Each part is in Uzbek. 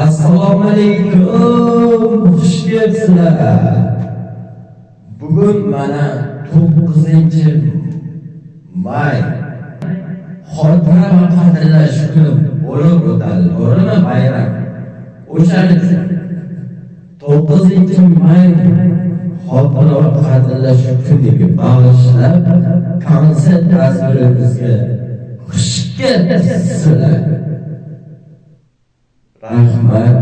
Assalomu alaykum, xush kelibsizlar. Bugun mana 9-may xotira va qadrlash kuni bo'lib o'tadi, to'g'rimi? Bayram. O'shaning uchun 9-may xotira va qadrlash kuniga bag'ishlab konsert dasturimizga xush kelibsizlar. Rahmat.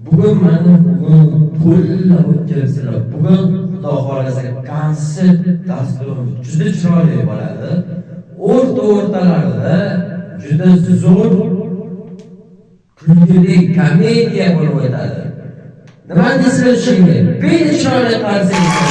Bugun mana to'ylar o'tkaziladi. Bugun Xudo xolasa konsert dasturimiz juda chiroyli bo'ladi. O'rtalarida juda zo'r kulgili komediya bo'lib o'tadi. Nima deysizlar shunga? Beni chiroyli qarsangiz.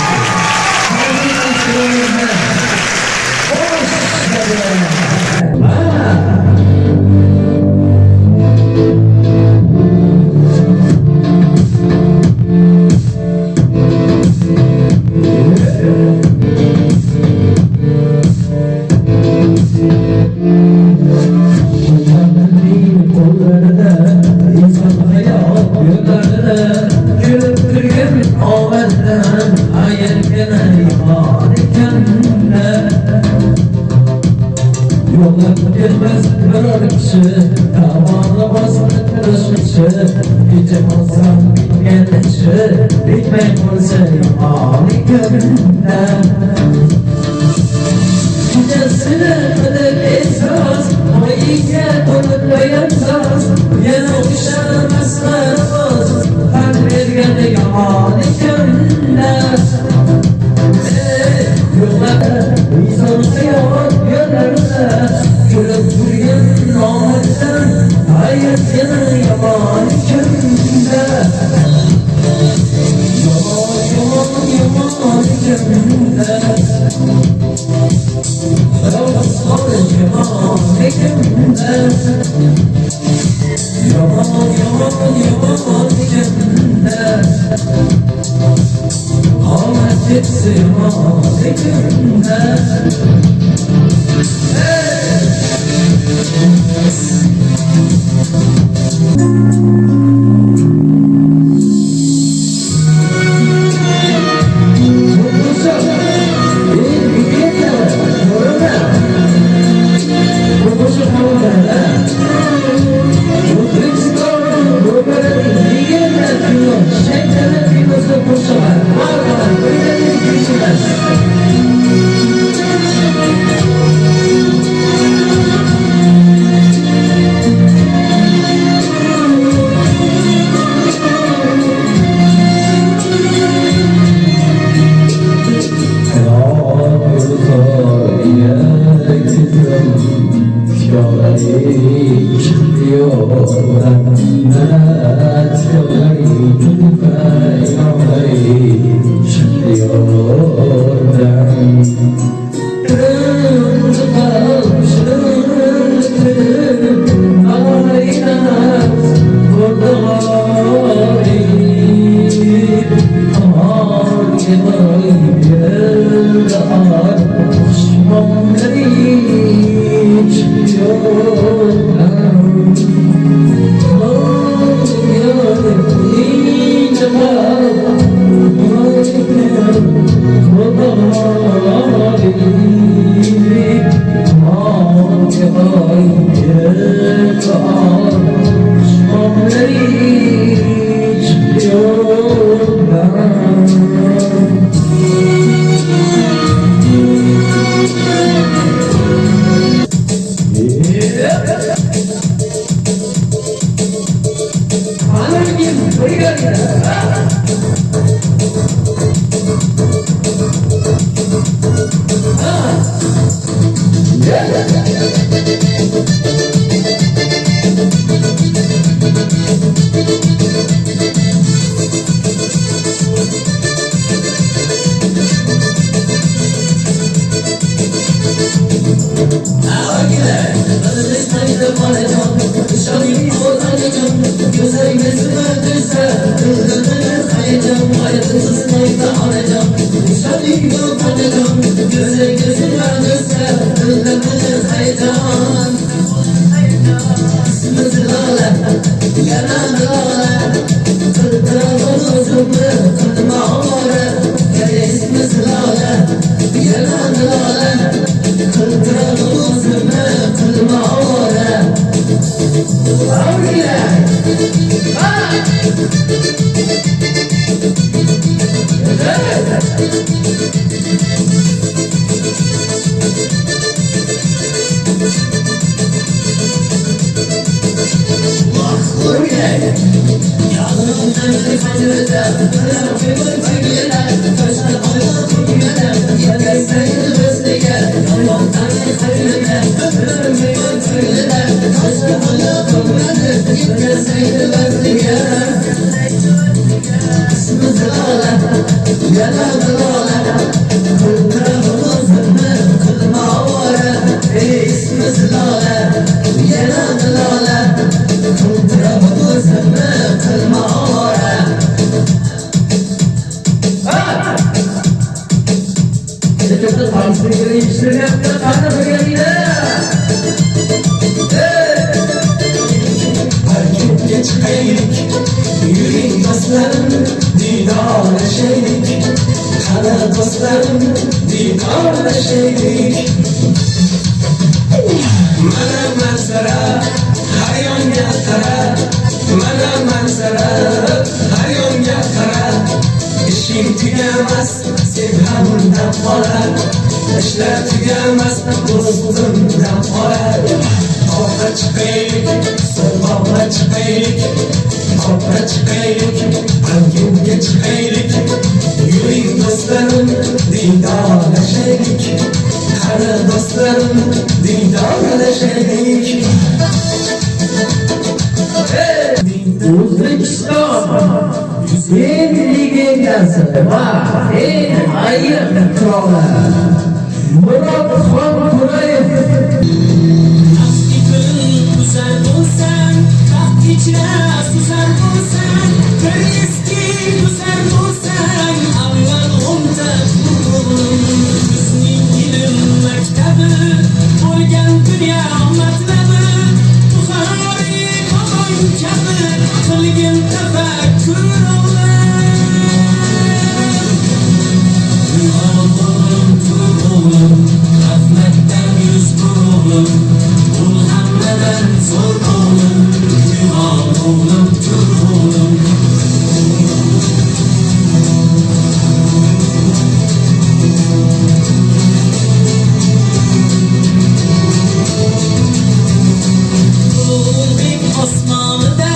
Yollar gelmez biror kishi, tamamla bosib turishmishi, kecha olsam bitganishi, bitmay qolsa yomoni ko'ngilda. Kechasini qilib ehsos, oyiga to'lib qo'yarsiz, yana o'xshamaslar o'z, tan berganda yomoni ko'ngilda. Yollarda inson hayot yo'llarida kulib turgan nomarddan hayot yana yomon kunda. Yomon kunda. Yomon kunda. Yomon kunda. Ağlar hepsi mazikimde. Gözler gözüme gözler, gözler gözler heyecan. Yüreğin dostlarım didarleşeydik, kana dostlarım didarleşeydik. Mana manzara har yonga qara, mana manzara har yonga qara. İşim tugamas sen ham undan qolar, ishlar tugamas do'stimdan qolar. Tog'ga chiqaylik, so'lga chiqaylik, tog'ga chiqaylik, qalbimga chiqaylik. Yuring do'stlarim diydorlashaylik, qani do'stlarim diydorlashaylik. O'zbekiston Yusuflik egasi va eng ayiq qiroli Murodxon To'rayev. Güzel olsan, kalk içine susar olsan, bir eski güzel olsan, avval onda bizning ilim maktabi, bo'lgan dünya matlabi, Buxoriy qog'oy kabi, qilgin tafakkur olam. Tur olam, rahmatdan yuz olam, ul hammadan zo'r olam, juvon olam, tur olam. Ulbek osmonida,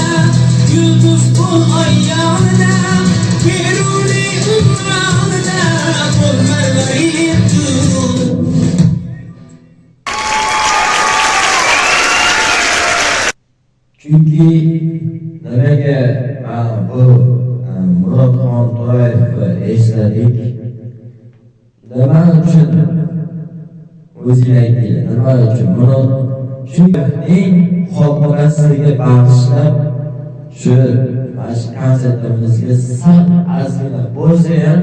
yulduz bul oy yonida, beruli umronida, bo'lmaylik tur. Chunki nimaga bu Murodxon To'rayevni esladik? Nima uchun? O'zingiz ayting, nima uchun? Murod eng xotirasiga bag'ishlab shu konsertimizga sal ozgina bo'lsa ham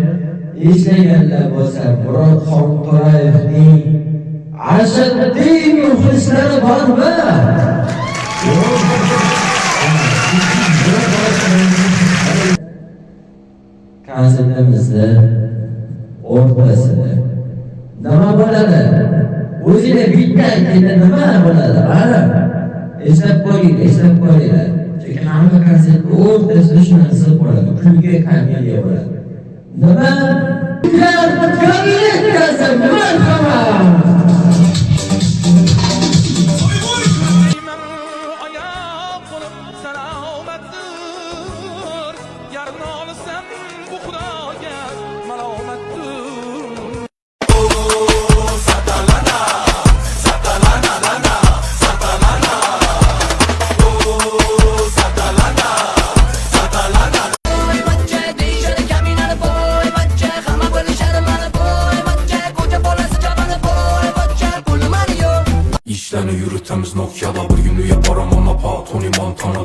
eslaganlar bo'lsa, Murodxon To'rayevning ashaddiy muxlislari bormi? Konsertimizni o'rtasida nima bo'ladi? O'zingizga bitta aytganda nima bo'ladi? Mana eslab qo'yinglar. Chunki hamma konsertni o'rtasida shu narsa bo'ladi. Kulgi komediya bo'ladi. Nima? İşlerini yürütemiz Nokia'da bir günlük yaparım ona Tony Montana